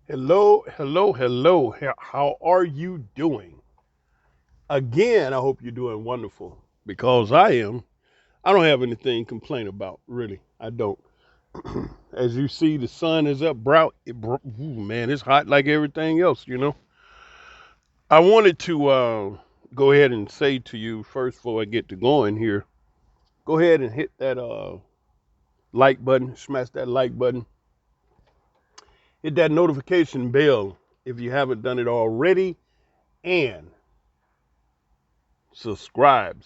Hello, hello, hello. How are you doing? Again, I hope you're doing wonderful because I am. I don't have anything to complain about, really. I don't. As you see, the sun is up, ooh, man, it's hot like everything else. I wanted to go ahead and say to you first before I get to going here, go ahead and hit that like button, smash that like button, hit that notification bell if you haven't done it already, and subscribe.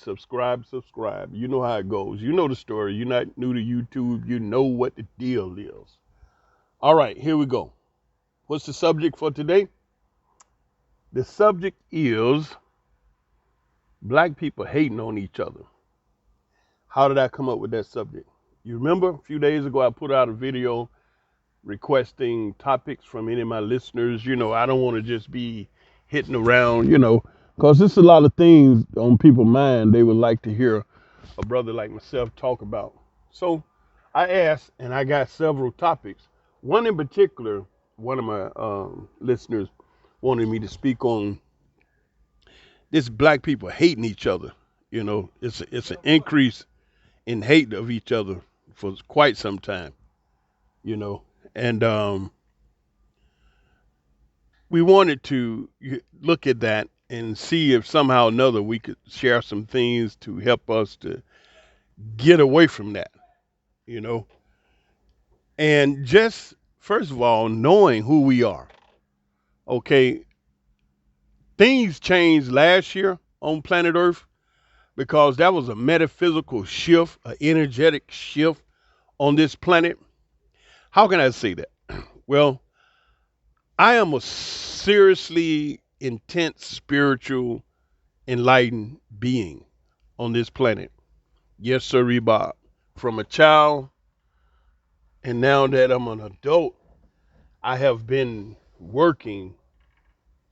You know how it goes. You know the story. You're not new to YouTube. You know what the deal is. All right, here we go. What's the subject for today? The subject is black people hating on each other. How did I come up with that subject? You remember a few days ago I put out a video requesting topics from any of my listeners. I don't want to just be hitting around, because there's a lot of things on people's mind they would like to hear a brother like myself talk about. So I asked, and I got several topics. One in particular, one of my listeners wanted me to speak on this black people hating each other. It's an increase in hate of each other for quite some time. You know, and we wanted to look at that and see if somehow or another we could share some things to help us to get away from that. You know, and just first of all, knowing who we are. Okay, things changed last year on planet Earth because that was a metaphysical shift, an energetic shift on this planet. How can I say that? Well, I am a seriously intense, spiritual, enlightened being on this planet. Yes, sir, Bob. From a child, and now that I'm an adult, I have been working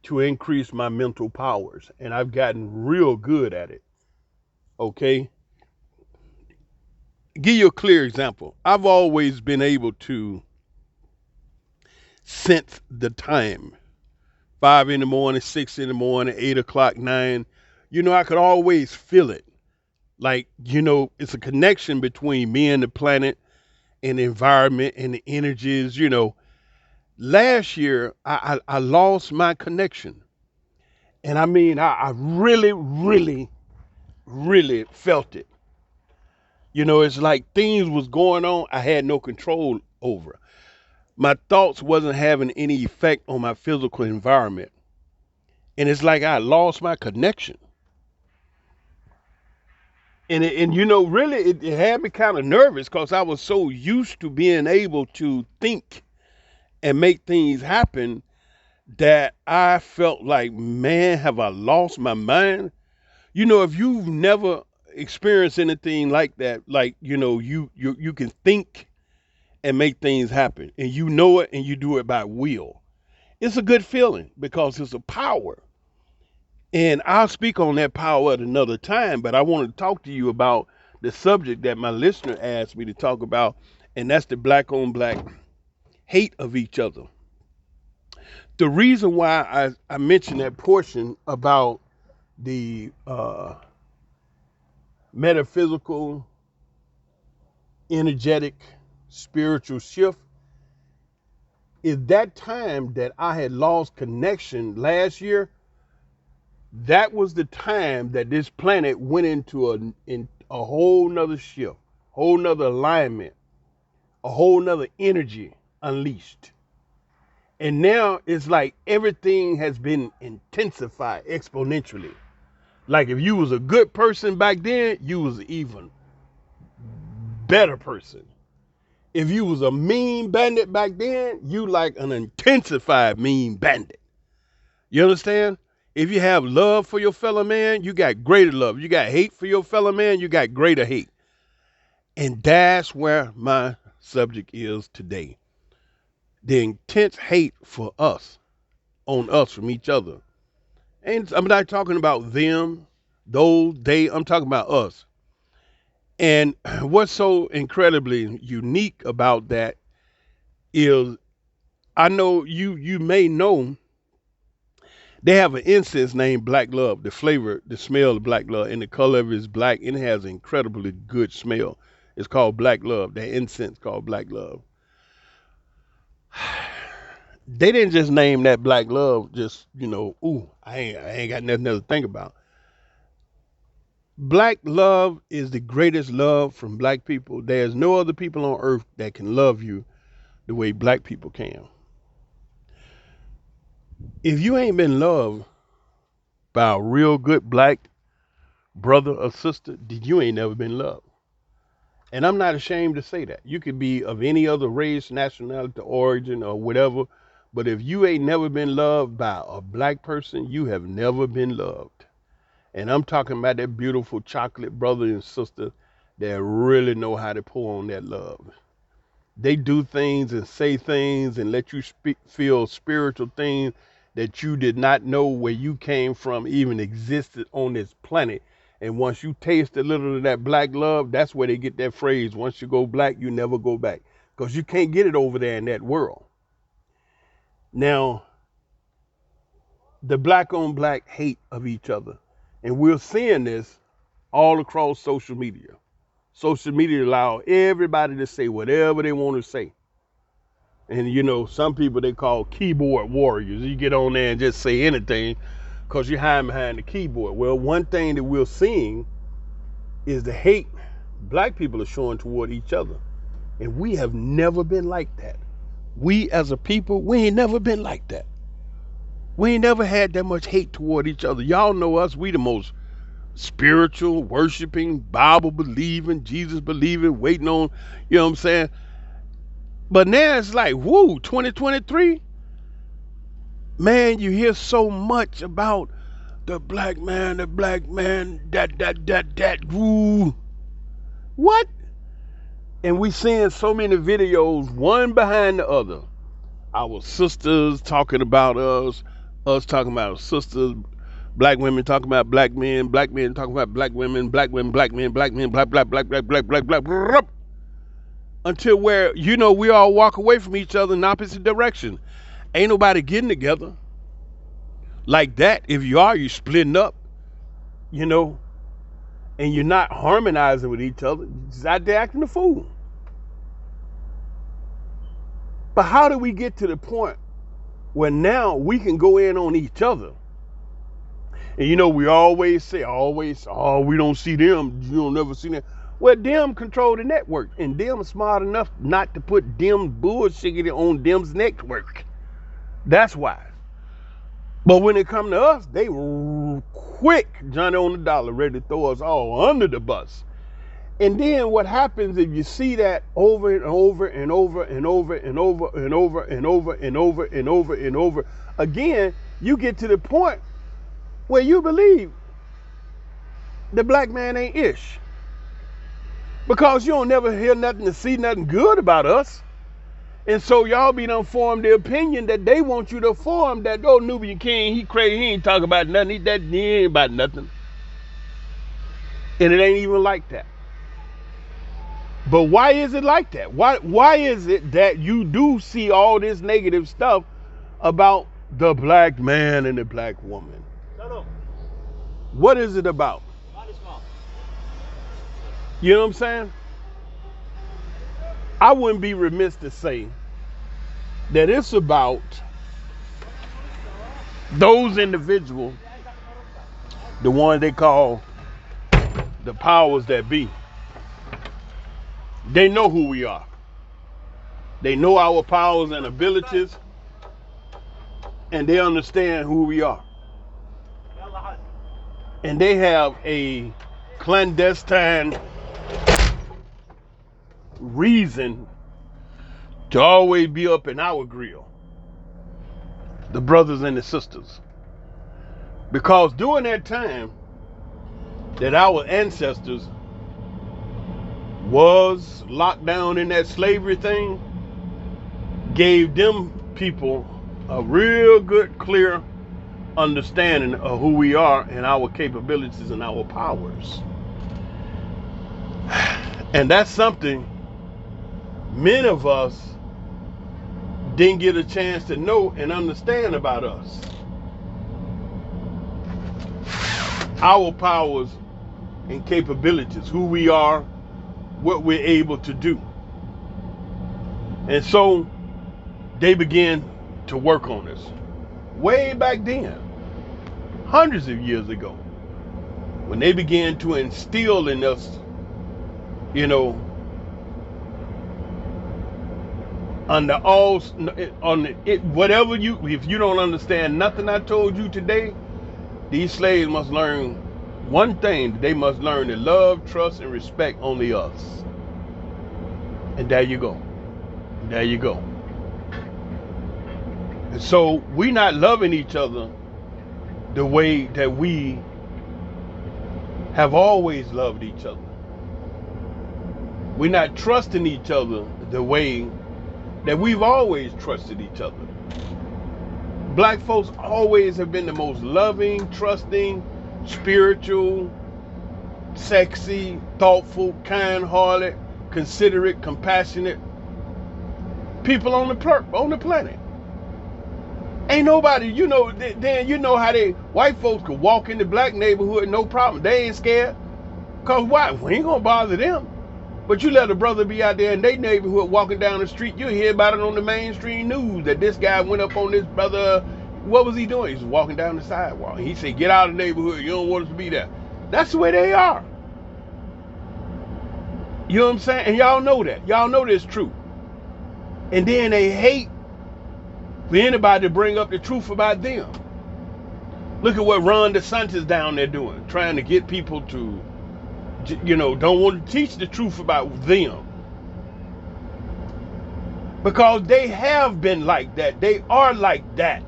to increase my mental powers, and I've gotten real good at it. Okay, give you a clear example. I've always been able to sense the time. 5 in the morning, 6 in the morning, 8 o'clock, 9. I could always feel it. Like, it's a connection between me and the planet and the environment and the energies. Last year I lost my connection. And I mean, I really, really, really felt it. It's like things was going on I had no control over. My thoughts wasn't having any effect on my physical environment. And it's like I lost my connection. And really it had me kind of nervous because I was so used to being able to think and make things happen that I felt like, man, have I lost my mind? If you've never experienced anything like that, like, you can think and make things happen and you know it and you do it by will. It's a good feeling because it's a power. And I'll speak on that power at another time, but I wanted to talk to you about the subject that my listener asked me to talk about, and that's the black on black hate of each other. The reason why I mentioned that portion about the metaphysical, energetic, spiritual shift is that time that I had lost connection last year. That was the time that this planet went into a whole nother shift, whole nother alignment, a whole nother energy unleashed. And now it's like everything has been intensified exponentially. Like if you was a good person back then, you was an even better person. If you was a mean bandit back then, you like an intensified mean bandit. You understand? If you have love for your fellow man, you got greater love. You got hate for your fellow man, you got greater hate. And that's where my subject is today. The intense hate for us, on us from each other. And I'm not talking about them, those, they, I'm talking about us. And what's so incredibly unique about that is I know you may know they have an incense named Black Love. The flavor, the smell of Black Love, and the color of it is black, and it has an incredibly good smell. It's called Black Love. That incense called Black Love. They didn't just name that Black Love just, ooh, I ain't got nothing else to think about. Black love is the greatest love from black people. There's no other people on earth that can love you the way black people can. If you ain't been loved by a real good black brother or sister, then you ain't never been loved. And I'm not ashamed to say that. You could be of any other race, nationality, origin, or whatever, but if you ain't never been loved by a black person, you have never been loved. And I'm talking about that beautiful chocolate brother and sister that really know how to pour on that love. They do things and say things and let you feel spiritual things that you did not know where you came from even existed on this planet. And once you taste a little of that black love, that's where they get that phrase, once you go black, you never go back. Because you can't get it over there in that world. Now, the black on black hate of each other. And we're seeing this all across social media. Social media allow everybody to say whatever they want to say. And some people they call keyboard warriors. You get on there and just say anything because you're hiding behind the keyboard. Well, one thing that we're seeing is the hate black people are showing toward each other. And we have never been like that. We as a people, we ain't never been like that. We ain't never had that much hate toward each other. Y'all know us, we the most spiritual, worshiping, Bible believing, Jesus believing, waiting on, you know what I'm saying? But now it's like, woo, 2023, man, you hear so much about the black man, that, woo. What? And we seeing so many videos, one behind the other. Our sisters talking about us talking about our sisters, black women talking about black men talking about black women, black men, black men, black, black, until where, we all walk away from each other in opposite direction. Ain't nobody getting together like that. If you are, you're splitting up, and you're not harmonizing with each other. You're just out there acting a fool. But how do we get to the point where now we can go in on each other? And we always say, oh, we don't see them. You don't never see them. Well, them control the network, and them smart enough not to put them bullshit on them's network. That's why. But when it come to us, they quick, Johnny on the dollar, ready to throw us all under the bus. And then what happens if you see that over and over and over and over and over and over and over and over and over and over again, you get to the point where you believe the black man ain't ish. Because you don't never hear nothing to see nothing good about us. And so y'all be done form the opinion that they want you to form that, oh, Nubian King, he crazy, he ain't talking about nothing, he ain't about nothing. And it ain't even like that. But why is it like that? Why is it that you do see all this negative stuff about the black man and the black woman? What is it about? You know what I'm saying? I wouldn't be remiss to say that it's about those individuals, the ones they call the powers that be. They know who we are. They know our powers and abilities, and they understand who we are. And they have a clandestine reason to always be up in our grill, the brothers and the sisters. Because during that time that our ancestors was locked down in that slavery thing, gave them people a real good, clear understanding of who we are and our capabilities and our powers. And that's something many of us didn't get a chance to know and understand about us, our powers and capabilities, who we are, what we're able to do. And so they began to work on us way back then, hundreds of years ago, when they began to instill in us, you know, under all, on it, whatever you, if you don't understand nothing I told you today, these slaves must learn one thing: they must learn to love, trust, and respect only us. And there you go. There you go. And so we not loving each other the way that we have always loved each other. We're not trusting each other the way that we've always trusted each other. Black folks always have been the most loving, trusting, spiritual, sexy, thoughtful, kind-hearted, considerate, compassionate people on the planet. Ain't nobody, you know, then you know how white folks could walk in the black neighborhood, no problem. They ain't scared. Cause why? We ain't gonna bother them. But you let a brother be out there in their neighborhood walking down the street, you'll hear about it on the mainstream news that this guy went up on this brother. What was he doing? He was walking down the sidewalk. He said, get out of the neighborhood. You don't want us to be there. That's the way they are. You know what I'm saying? And y'all know that. Y'all know this truth. And then they hate for anybody to bring up the truth about them. Look at what Ron DeSantis down there doing, trying to get people to, you know, don't want to teach the truth about them. Because they have been like that. They are like that.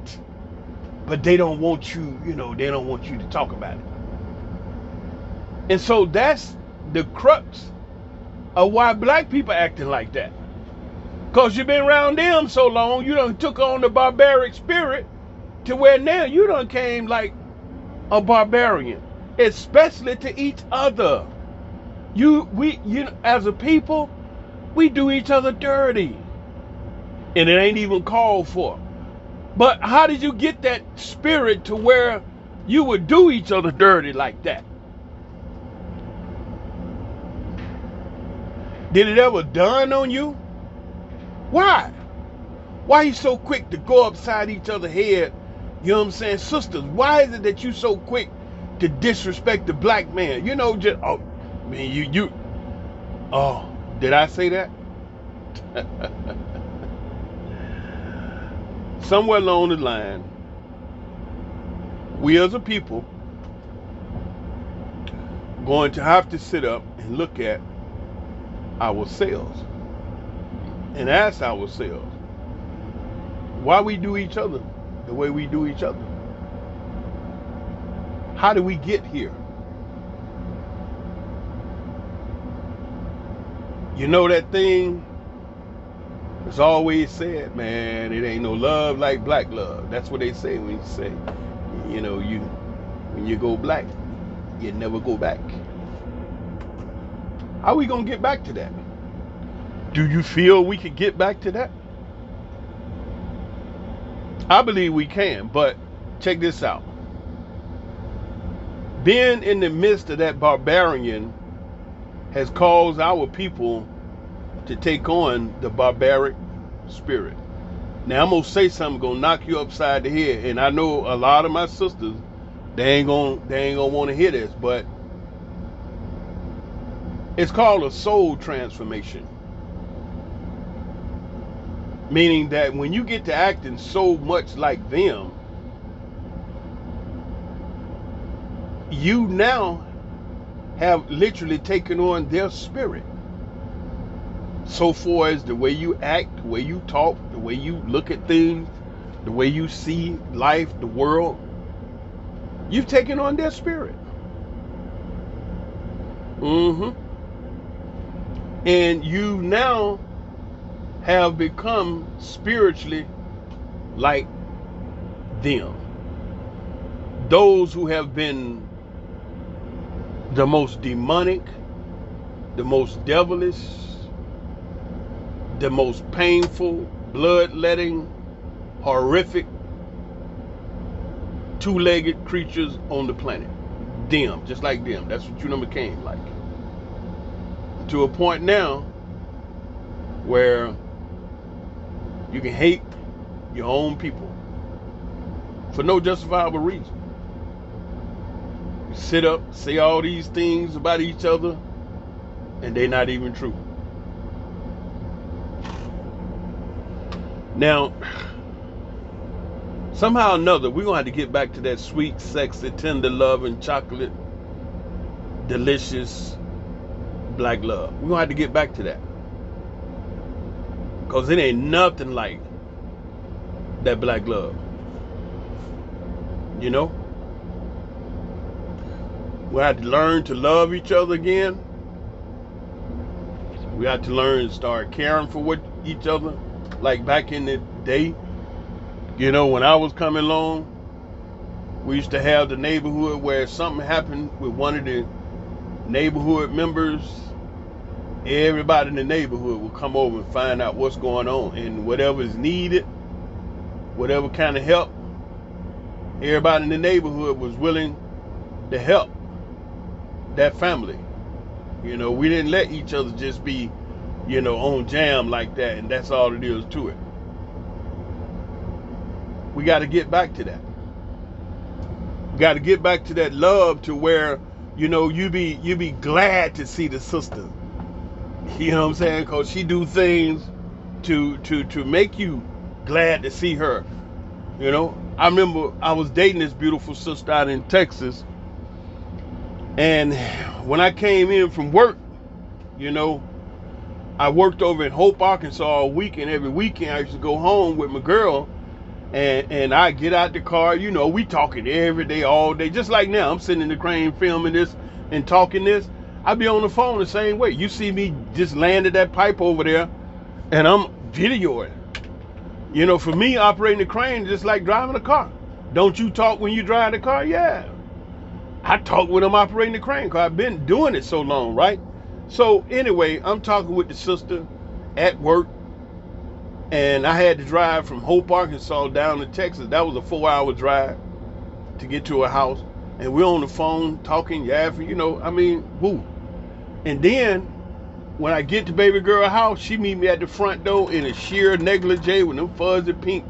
But they don't want you, you know, they don't want you to talk about it. And so that's the crux of why black people acting like that. Because you've been around them so long, you done took on the barbaric spirit to where now you done came like a barbarian, especially to each other. You as a people, we do each other dirty. And it ain't even called for. But how did you get that spirit to where you would do each other dirty like that? Did it ever dawn on you? Why? Why are you so quick to go upside each other's head? You know what I'm saying? Sisters, why is it that you so quick to disrespect the black man? You know, just, oh, man, oh, did I say that? Somewhere along the line, we as a people going to have to sit up and look at ourselves and ask ourselves why we do each other the way we do each other. How do we get here? You know that thing it's always said, man, it ain't no love like black love. That's what they say when you say, you know, when you go black, you never go back. How are we gonna get back to that? Do you feel we could get back to that? I believe we can, but check this out. Being in the midst of that barbarian has caused our people to take on the barbaric spirit. Now I'm gonna say something gonna knock you upside the head, and I know a lot of my sisters, they ain't gonna want to hear this, but it's called a soul transformation. Meaning that when you get to acting so much like them, you now have literally taken on their spirit. So far as the way you act, the way you talk, the way you look at things, the way you see life, the world, you've taken on their spirit. And you now have become spiritually like them. Those who have been the most demonic, the most devilish, the most painful, bloodletting, horrific, two-legged creatures on the planet. Them, just like them. That's what you know became like. To a point now where you can hate your own people for no justifiable reason. You sit up, say all these things about each other, and they're not even true. Now, somehow or another, we're going to have to get back to that sweet, sexy, tender love and chocolate, delicious black love. We're going to have to get back to that. Because it ain't nothing like that black love. You know? We have to learn to love each other again. We have to learn to start caring for each other. Like back in the day, you know, when I was coming along, we used to have the neighborhood where something happened with one of the neighborhood members. Everybody in the neighborhood would come over and find out what's going on, and whatever is needed, whatever kind of help, everybody in the neighborhood was willing to help that family. You know, we didn't let each other just be, you know, on jam like that, and that's all it is to it. We got to get back to that. We got to get back to that love, to where, you know, you be glad to see the sister. You know what I'm saying? Because she do things to make you glad to see her. You know, I remember I was dating this beautiful sister out in Texas, and when I came in from work, you know, I worked over in Hope, Arkansas all weekend. Every weekend I used to go home with my girl, and I get out the car. You know, we talking every day, all day. Just like now, I'm sitting in the crane filming this and talking this. I be on the phone the same way. You see me just landed that pipe over there, and I'm videoing. You know, for me, operating the crane is just like driving a car. Don't you talk when you drive the car? Yeah. I talk when I'm operating the crane, because I've been doing it so long, right? So anyway, I'm talking with the sister at work, and I had to drive from Hope, Arkansas down to Texas. That was a 4-hour drive to get to her house. And we're on the phone talking, yapping, you know, I mean, woo. And then when I get to baby girl house, she meet me at the front door in a sheer negligee with them fuzzy pink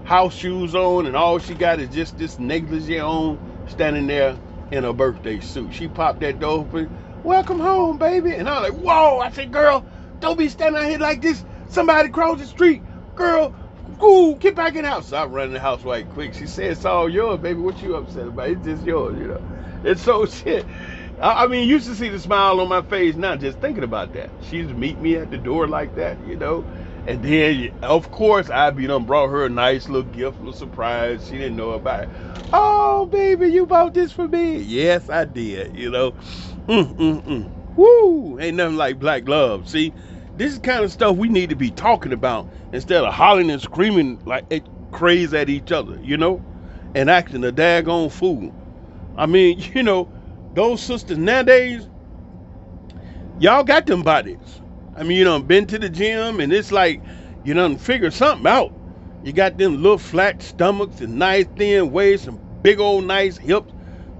house shoes on, and all she got is just this negligee on, standing there in a birthday suit. She popped that door open. Welcome home, baby. And I was like, whoa. I said, girl, don't be standing out here like this. Somebody cross the street. Girl, ooh, get back in the house. So I run in the house right quick. She said, it's all yours, baby. What you upset about? It's just yours, you know. And so shit. I mean, you should see the smile on my face now just thinking about that. She'd meet me at the door like that, you know. And then, of course, I brought her a nice little gift, little surprise. She didn't know about it. Oh, baby, you bought this for me. Yes, I did, you know. Woo, ain't nothing like black love. See, this is kind of stuff we need to be talking about instead of hollering and screaming like crazy at each other, you know, and acting a daggone fool. I mean, you know, those sisters nowadays, y'all got them bodies. I mean, you done been to the gym, and it's like you done figured something out. You got them little flat stomachs and nice thin waist and big old nice hips,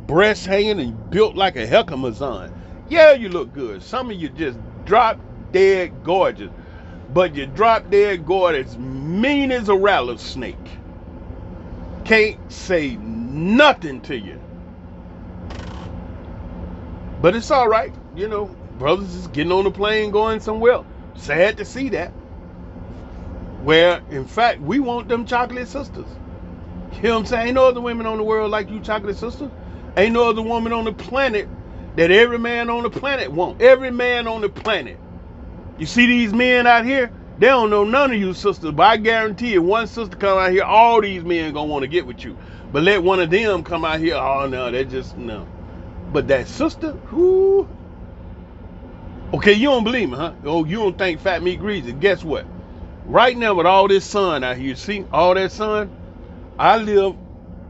breasts hanging, and built like a Heckamazon. Yeah, you look good. Some of you just drop dead gorgeous, but you drop dead gorgeous mean as a rattlesnake. Can't say nothing to you. But it's all right, you know. Brothers is getting on the plane going somewhere. Sad to see that. Where, in fact, we want them chocolate sisters. You know what I'm saying? Ain't no other women on the world like you chocolate sisters. Ain't no other woman on the planet that every man on the planet want. Every man on the planet. You see these men out here, they don't know none of you sisters. But I guarantee you, one sister come out here, all these men gonna want to get with you. But let one of them come out here, oh no, they just, no. But that sister, whoo. Okay, you don't believe me, huh? Oh, you don't think fat meat greasy. Guess what? Right now with all this sun out here, see all that sun? I live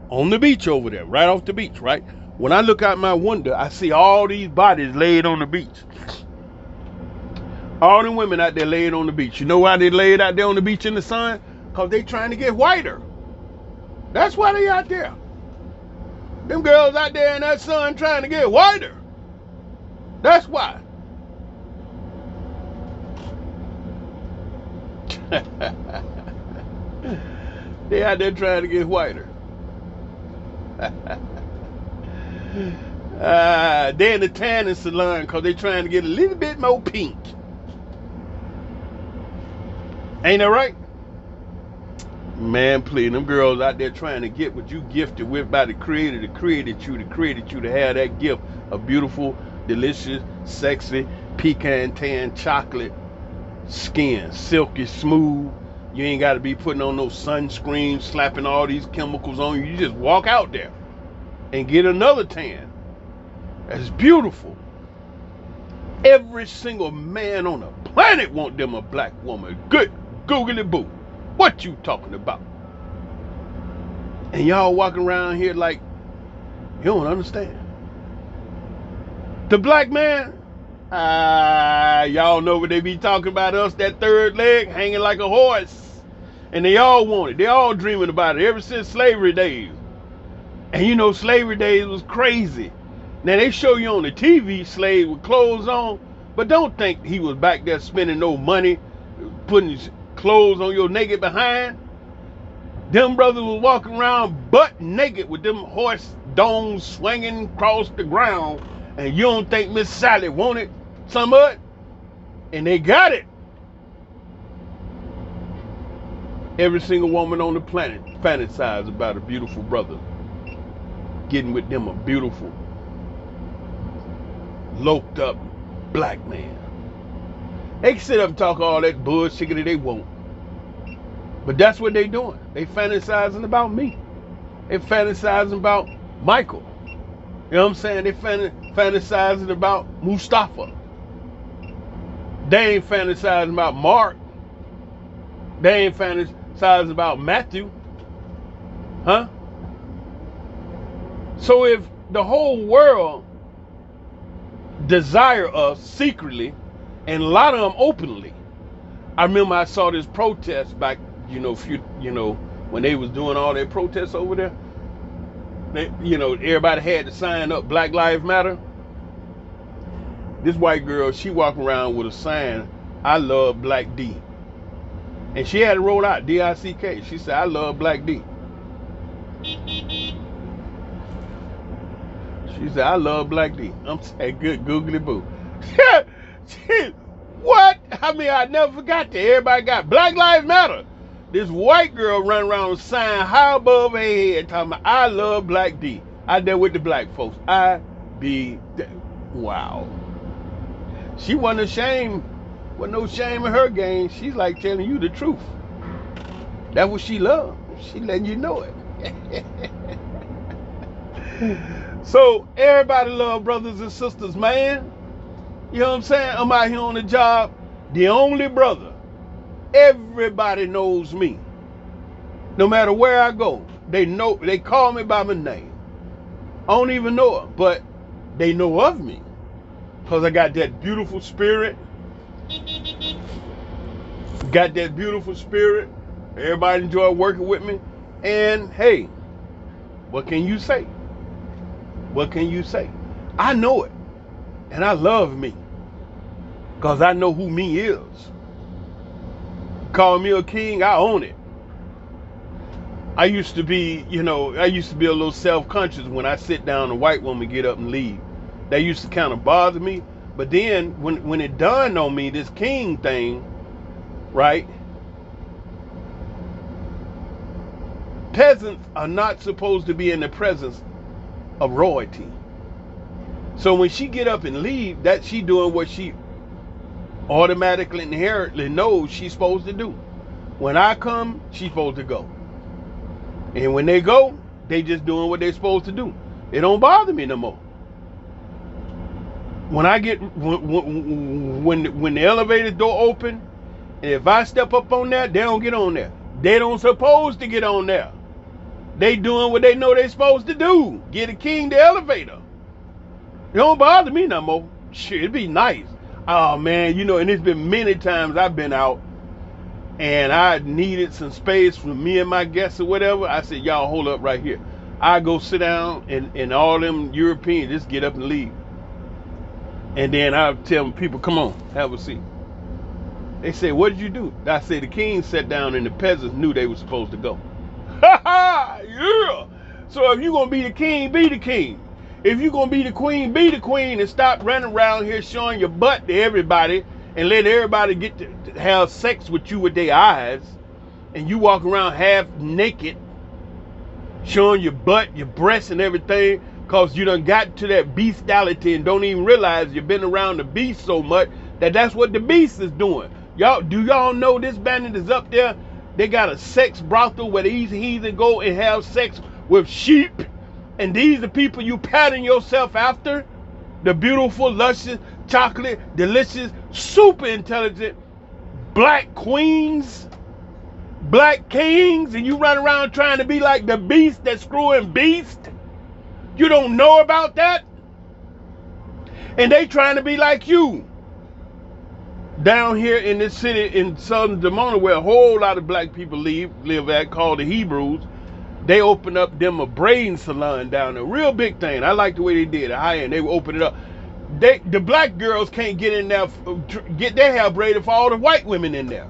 on the beach over there, right off the beach, right? When I look out my window, I see all these bodies laid on the beach. All the women out there laid on the beach. You know why they laid out there on the beach in the sun? Because they trying to get whiter. That's why they out there. Them girls out there in that sun trying to get whiter. That's why. They out there trying to get whiter. They in the tanning salon because they trying to get a little bit more pink. Ain't that right? Man, please, them girls out there trying to get what you gifted with by the Creator that created you to have that gift of beautiful, delicious, sexy, pecan tan chocolate skin, silky smooth. You ain't got to be putting on no sunscreen, slapping all these chemicals on you. You just walk out there and get another tan. That's beautiful. Every single man on the planet want them a black woman. Good googly boo. What you talking about? And y'all walking around here like you don't understand. The black man, y'all know what they be talking about us, that third leg hanging like a horse. And they all want it. They all dreaming about it ever since slavery days. And you know, slavery days was crazy. Now they show you on the TV slave with clothes on, but don't think he was back there spending no money, putting his clothes on your naked behind. Them brothers was walking around butt naked with them horse domes swinging across the ground, and you don't think Miss Sally wanted some of it? And they got it. Every single woman on the planet fantasizes about a beautiful brother getting with them a beautiful, loped up black man. They can sit up and talk all that bullshit that they want. But that's what they doing. They fantasizing about me. They fantasizing about Michael. You know what I'm saying? They fantasizing about Mustafa. They ain't fantasizing about Mark. They ain't fantasizing about Matthew. Huh? So if the whole world desire us secretly, and a lot of them openly. I remember I saw this protest back, when they was doing all their protests over there. Everybody had to sign up, Black Lives Matter. This white girl, she walking around with a sign, I love Black D. And she had it rolled out, D-I-C-K. She said, I love Black D. She said, I love Black D. I'm saying, good googly boo. What? I mean, I never forgot that. Everybody got Black Lives Matter. This white girl running around with a sign high above her head talking about, I love Black D. Out there with the black folks. Wow. She wasn't ashamed. Wasn't no shame in her game. She's like telling you the truth. That's what she loved. She letting you know it. So everybody love brothers and sisters, man. You know what I'm saying? I'm out here on the job, the only brother. Everybody knows me. No matter where I go, they call me by my name. I don't even know her, but they know of me. Because I got that beautiful spirit. Got that beautiful spirit. Everybody enjoy working with me. And hey, what can you say? What can you say? I know it. And I love me. Because I know who me is. Call me a king, I own it. I used to be a little self-conscious when I sit down and a white woman get up and leave. That used to kind of bother me. But then when it dawned on me, this king thing, right? Peasants are not supposed to be in the presence of royalty. So when she get up and leave, that she doing what she automatically inherently knows she's supposed to do. When I come, she's supposed to go. And when they go, they just doing what they're supposed to do. It don't bother me no more. When I get when the elevator door open, and if I step up on there, they don't get on there. They don't supposed to get on there. They doing what they know they supposed to do. Get a king the elevator. It don't bother me no more. Shit, it'd be nice. Oh man, and it's been many times I've been out and I needed some space for me and my guests or whatever. I said, y'all hold up right here. I go sit down and all them Europeans just get up and leave. And then I tell people, come on, have a seat. They say, what did you do? I say, the king sat down and the peasants knew they were supposed to go. Ha ha, yeah. So if you're going to be the king, be the king. If you're going to be the queen, be the queen, and stop running around here showing your butt to everybody and let everybody get to have sex with you with their eyes, and you walk around half naked showing your butt, your breasts and everything, because you done got to that bestiality and don't even realize you've been around the beast so much that's what the beast is doing. Do y'all know this bandit is up there? They got a sex brothel where these heathen go and have sex with sheep. And these are people you pattern yourself after. The beautiful, luscious, chocolate, delicious, super intelligent black queens, black kings, and you run around trying to be like the beast that's screwing beast. You don't know about that? And they trying to be like you. Down here in this city in southern Demona, where a whole lot of black people live at, called the Hebrews, they opened up them a braiding salon down there. Real big thing. I like the way they did it. High end. They opened it up. The black girls can't get in there, get their hair braided for all the white women in there.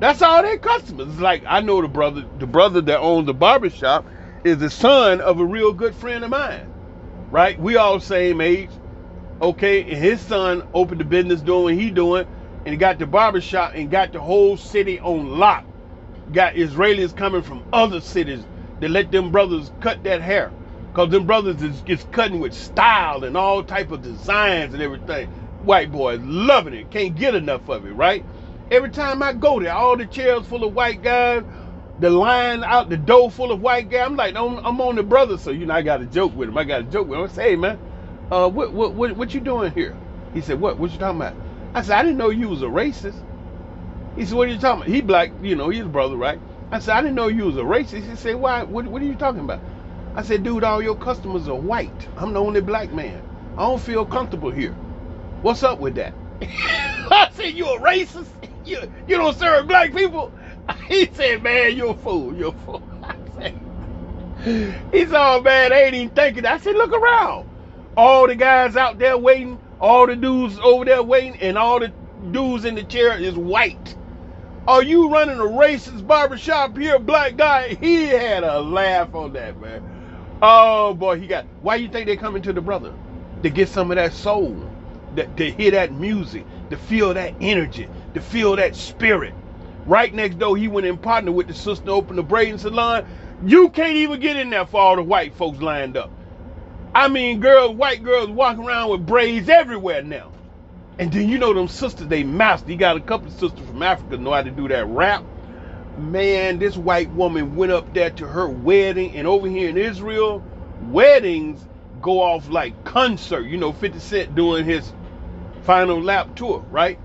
That's all their customers. It's like, I know the brother that owns the barbershop is the son of a real good friend of mine. Right? We all same age. Okay, and his son opened the business doing what he doing, and he got the barbershop and got the whole city on lock. Got Israelis coming from other cities to let them brothers cut that hair. Because them brothers is cutting with style and all type of designs and everything. White boys loving it. Can't get enough of it, right? Every time I go there, all the chairs full of white guys, the line out the door full of white guys. I'm like, I'm on the brother, so I got to joke with him. I say, hey man, what you doing here? He said, what you talking about? I said, I didn't know you was a racist. He said, what are you talking about? He black, he's a brother, right? I said, I didn't know you was a racist. He said, why? What are you talking about? I said, dude, all your customers are white. I'm the only black man. I don't feel comfortable here. What's up with that? I said, you a racist? You don't serve black people? He said, man, you're a fool. You're a fool. I said, he said, oh man, they ain't even thinking. I said, look around. All the guys out there waiting, all the dudes over there waiting, and all the dudes in the chair is white. Are you running a racist barbershop here, black guy? He had a laugh on that, man. Oh boy, why you think they coming to the brother? To get some of that soul, to hear that music, to feel that energy, to feel that spirit. Right next door, he went and partnered with the sister to open the braiding salon. You can't even get in there for all the white folks lined up. I mean, white girls walking around with braids everywhere now. And then them sisters, they master. You got a couple of sisters from Africa know how to do that rap. Man, this white woman went up there to her wedding, and over here in Israel, weddings go off like concert. 50 Cent doing his final lap tour, right?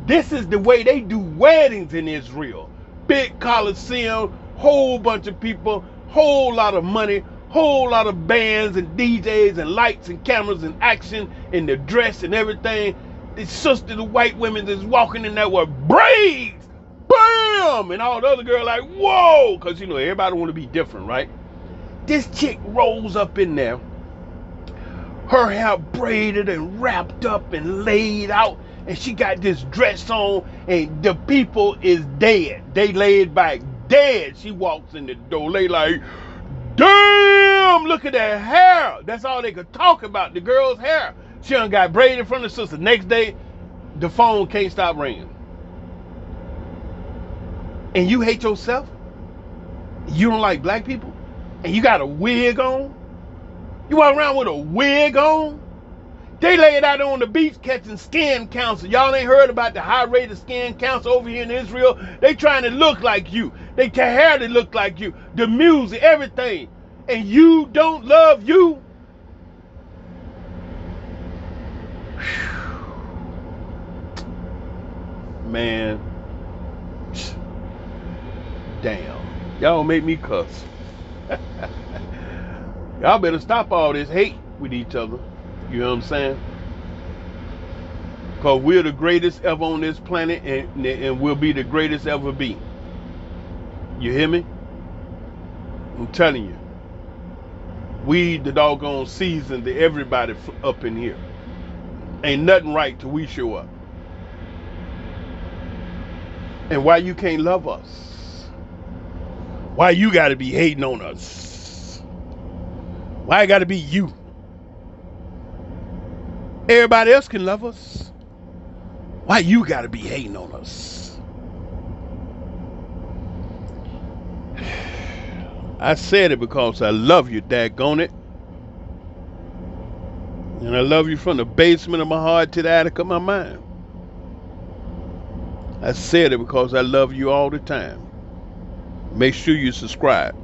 This is the way they do weddings in Israel. Big coliseum, whole bunch of people, whole lot of money, whole lot of bands and DJs and lights and cameras and action and the dress and everything. The sister, the white women that's walking in there with braids. Bam! And all the other girls like, whoa! Because, everybody want to be different, right? This chick rolls up in there. Her hair braided and wrapped up and laid out. And she got this dress on. And the people is dead. They laid back dead. She walks in the door. They like, damn! Look at that hair. That's all they could talk about. The girl's hair. She done got braided from the sister. Next day, the phone can't stop ringing. And you hate yourself? You don't like black people? And you got a wig on? You walk around with a wig on? They lay it out on the beach catching skin cancer. Y'all ain't heard about the high rate of skin cancer over here in Israel? They trying to look like you. They hair to look like you. The music, everything. And you don't love you? Man. Damn. Y'all make me cuss. Y'all better stop all this hate with each other. You know what I'm saying? Because we're the greatest ever on this planet, and we'll be the greatest ever be. You hear me? I'm telling you. We the doggone season to everybody up in here. Ain't nothing right till we show up. And why you can't love us? Why you gotta be hating on us? Why it gotta be you? Everybody else can love us. Why you gotta be hating on us? I said it because I love you, daggone it. And I love you from the basement of my heart to the attic of my mind. I said it because I love you all the time. Make sure you subscribe.